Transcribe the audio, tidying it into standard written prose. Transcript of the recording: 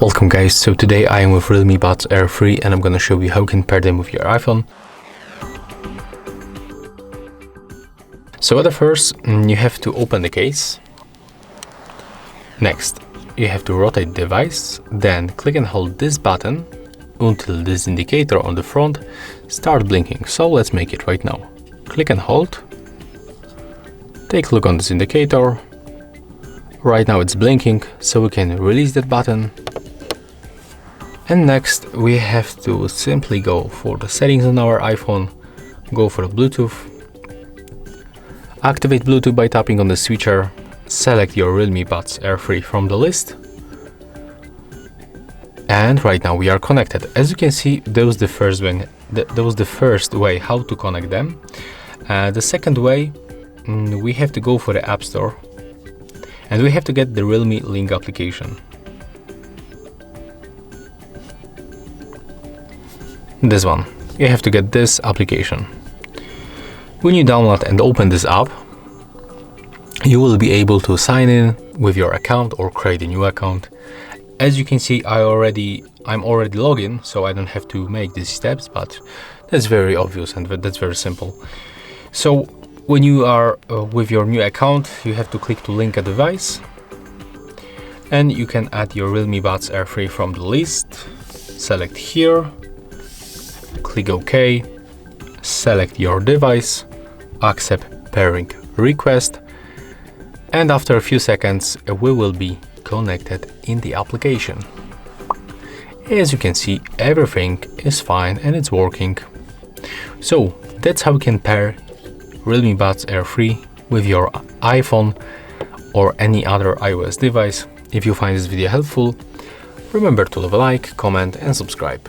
Welcome guys, so today I am with Realme Buds Air 3 and I'm gonna show you how you can pair them with your iPhone. So at first, you have to open the case. Next, you have to rotate the device, then click and hold this button until this indicator on the front starts blinking. So let's make it right now. Click and hold. Take a look on this indicator. Right now it's blinking, so we can release that button. And next we have to simply go for the settings on our iPhone, go for Bluetooth, activate Bluetooth by tapping on the switcher, select your Realme Buds Air 3 from the list, and right now we are connected. As you can see, that was the first way how to connect them. The second way, we have to go for the App Store and we have to get the Realme Link application. This one, you have to get this application. When you download and open this app, you will be able to sign in with your account or create a new account. As you can see, I'm already logged in, so I don't have to make these steps, but that's very obvious and that's very simple. So when you are with your new account, you have to click to link a device and you can add your Realme Buds Air 3 from the list. Select here, click OK, select your device, accept pairing request, and after a few seconds we will be connected in the application. As you can see, everything is fine and it's working. So that's how you can pair Realme Buds Air 3 with your iPhone or any other iOS device. If you find this video helpful, remember to leave a like, comment and subscribe.